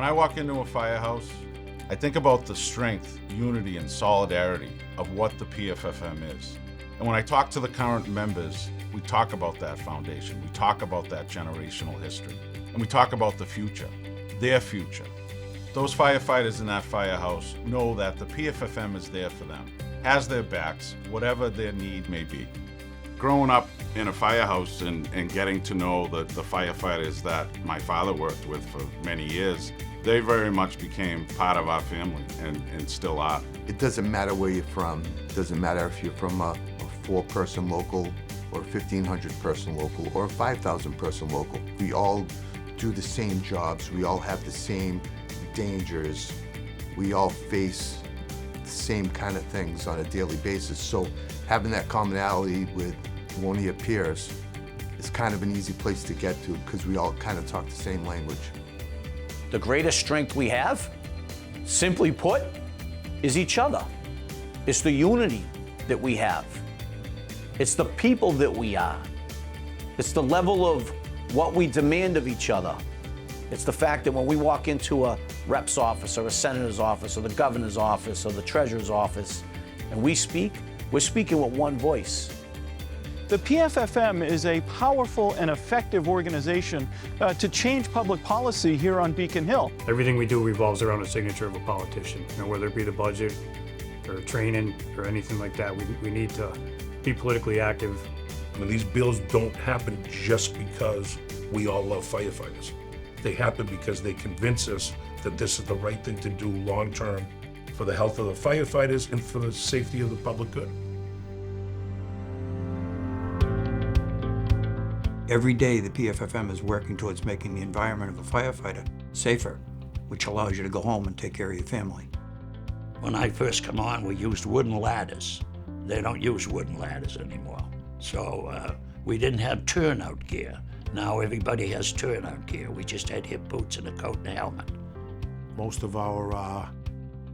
When I walk into a firehouse, I think about the strength, unity, and solidarity of what the PFFM is. And when I talk to the current members, we talk about that foundation, we talk about that generational history, and we talk about the future, their future. Those firefighters in that firehouse know that the PFFM is there for them, has their backs, whatever their need may be. Growing up in a firehouse and getting to know the firefighters that my father worked with for many years, they very much became part of our family and still are. It doesn't matter where you're from. It doesn't matter if you're from a 4-person local or a 1,500-person local or a 5,000-person local. We all do the same jobs. We all have the same dangers. We all face the same kind of things on a daily basis. So having that commonality with one of your peers is kind of an easy place to get to because we all kind of talk the same language. The greatest strength we have, simply put, is each other. It's the unity that we have. It's the people that we are. It's the level of what we demand of each other. It's the fact that when we walk into a rep's office or a senator's office or the governor's office or the treasurer's office and we speak, we're speaking with one voice. The PFFM is a powerful and effective organization to change public policy here on Beacon Hill. Everything we do revolves around the signature of a politician, whether it be the budget or training or anything like that. We need to be politically active. I mean, these bills don't happen just because we all love firefighters. They happen because they convince us that this is the right thing to do long-term for the health of the firefighters and for the safety of the public good. Every day, the PFFM is working towards making the environment of a firefighter safer, which allows you to go home and take care of your family. When I first come on, we used wooden ladders. They don't use wooden ladders anymore. So we didn't have turnout gear. Now everybody has turnout gear. We just had hip boots and a coat and a helmet. Most of our,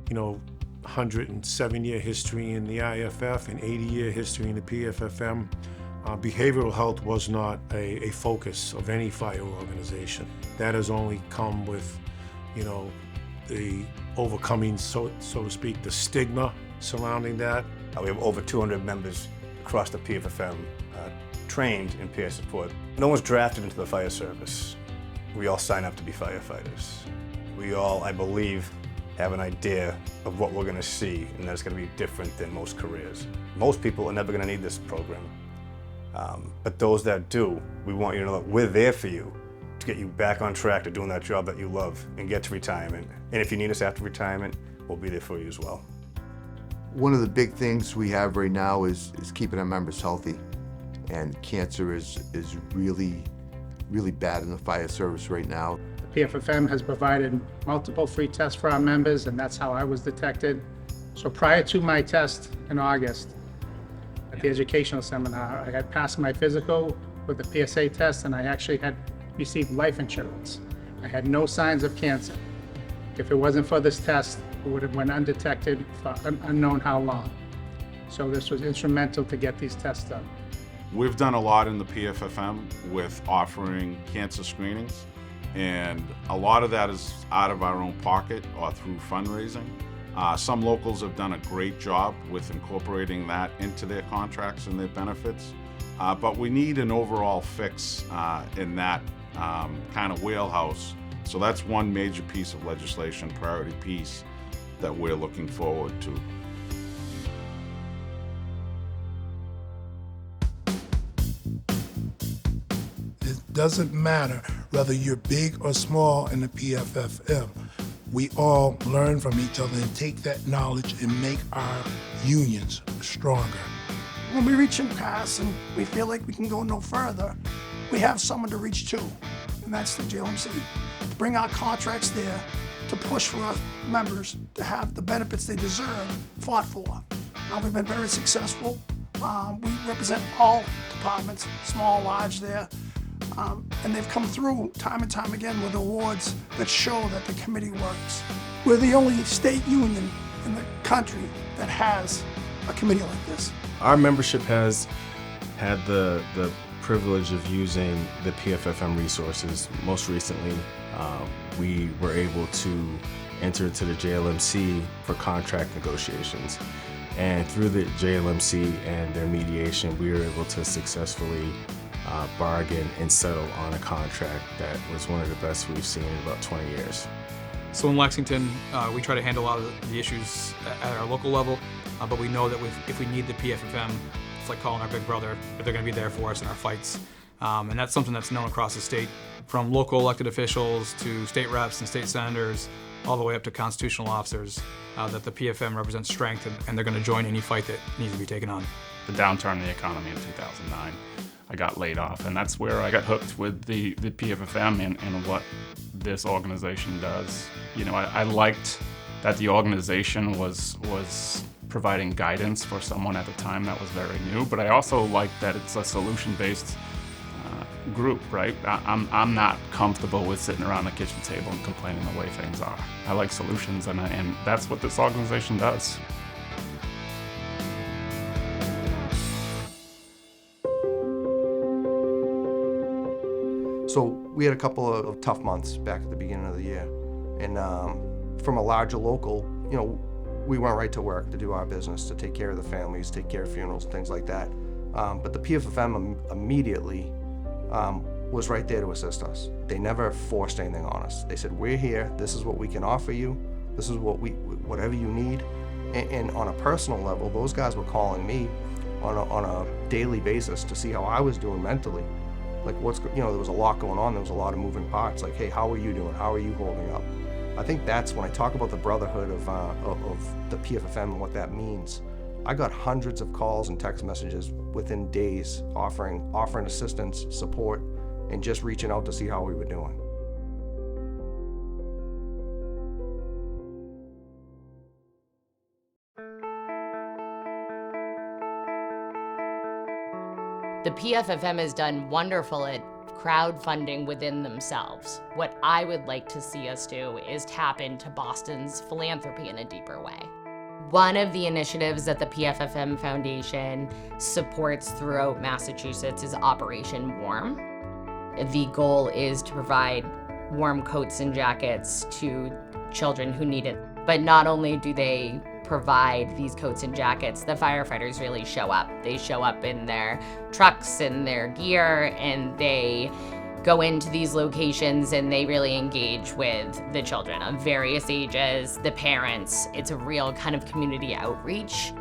107-year history in the IFF and 80-year history in the PFFM, behavioral health was not a focus of any fire organization. That has only come with, the overcoming, so to speak, the stigma surrounding that. We have over 200 members across the PFFM trained in peer support. No one's drafted into the fire service. We all sign up to be firefighters. We all, I believe, have an idea of what we're going to see, and that it's going to be different than most careers. Most people are never going to need this program. But those that do, we want you to know that we're there for you to get you back on track to doing that job that you love and get to retirement. And if you need us after retirement, we'll be there for you as well. One of the big things we have right now is keeping our members healthy. And cancer is really, really bad in the fire service right now. The PFFM has provided multiple free tests for our members, and that's how I was detected. So prior to my test in August, at the educational seminar, I had passed my physical with the PSA test, and I actually had received life insurance. I had no signs of cancer. If it wasn't for this test, it would have went undetected for unknown how long. So this was instrumental to get these tests done. We've done a lot in the PFFM with offering cancer screenings, and a lot of that is out of our own pocket or through fundraising. Some locals have done a great job with incorporating that into their contracts and their benefits, but we need an overall fix in that kind of wheelhouse. So that's one major piece of legislation, priority piece, that we're looking forward to. It doesn't matter whether you're big or small in the PFFM. We all learn from each other and take that knowledge and make our unions stronger. When we reach impasse and we feel like we can go no further, we have someone to reach to, and that's the JLMC. Bring our contracts there to push for our members to have the benefits they deserve fought for. We've been very successful. We represent all departments, small, large there. And they've come through time and time again with awards that show that the committee works. We're the only state union in the country that has a committee like this. Our membership has had the privilege of using the PFFM resources. Most recently, we were able to enter into the JLMC for contract negotiations. And through the JLMC and their mediation, we were able to successfully bargain and settle on a contract that was one of the best we've seen in about 20 years. So in Lexington, we try to handle a lot of the issues at our local level, but we know that if we need the PFFM, it's like calling our big brother, that they're going to be there for us in our fights. And that's something that's known across the state, from local elected officials to state reps and state senators, all the way up to constitutional officers, that the PFM represents strength, and they're going to join any fight that needs to be taken on. The downturn in the economy in 2009, I got laid off, and that's where I got hooked with the PFFM and what this organization does. You know, I liked that the organization was providing guidance for someone at the time that was very new, but I also liked that it's a solution-based group, right? I'm not comfortable with sitting around the kitchen table and complaining the way things are. I like solutions, and that's what this organization does. So we had a couple of tough months back at the beginning of the year. And from a larger local, you know, we went right to work to do our business, to take care of the families, take care of funerals, things like that. But the PFFM immediately was right there to assist us. They never forced anything on us. They said, we're here, this is what we can offer you, this is whatever you need. And on a personal level, those guys were calling me on a daily basis to see how I was doing mentally. Like there was a lot going on, there was a lot of moving parts. Like, hey, how are you doing? How are you holding up? I think that's when I talk about the brotherhood of the PFFM and what that means. I got hundreds of calls and text messages within days offering assistance, support, and just reaching out to see how we were doing. The PFFM has done wonderful at crowdfunding within themselves. What I would like to see us do is tap into Boston's philanthropy in a deeper way. One of the initiatives that the PFFM Foundation supports throughout Massachusetts is Operation Warm. The goal is to provide warm coats and jackets to children who need it. But not only do they provide these coats and jackets, the firefighters really show up. They show up in their trucks and their gear, and they go into these locations and they really engage with the children of various ages, the parents. It's a real kind of community outreach.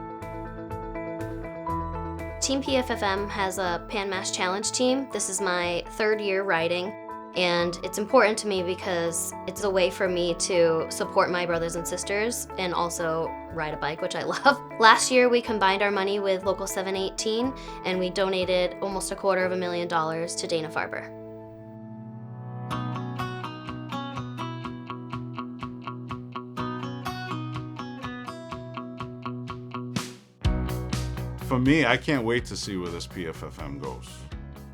Team PFFM has a Pan Mass Challenge team. This is my third year riding. And it's important to me because it's a way for me to support my brothers and sisters and also ride a bike, which I love. Last year, we combined our money with Local 718, and we donated almost $250,000 to Dana-Farber. For me, I can't wait to see where this PFFM goes.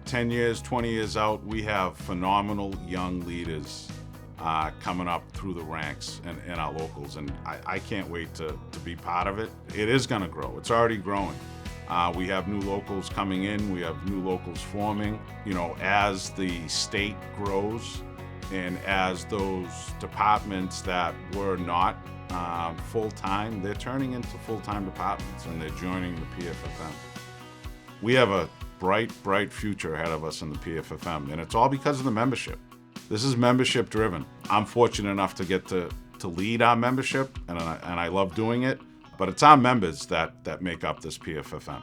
10 years, 20 years out, we have phenomenal young leaders coming up through the ranks in our locals, and I can't wait to be part of it. It is gonna grow, it's already growing. We have new locals coming in, we have new locals forming. You know, as the state grows and as those departments that were not full-time, they're turning into full-time departments and they're joining the PFFM. We have a bright future ahead of us in the PFFM, and it's all because of the membership. This is membership driven. I'm fortunate enough to get to lead our membership, and I love doing it, but it's our members that make up this PFFM.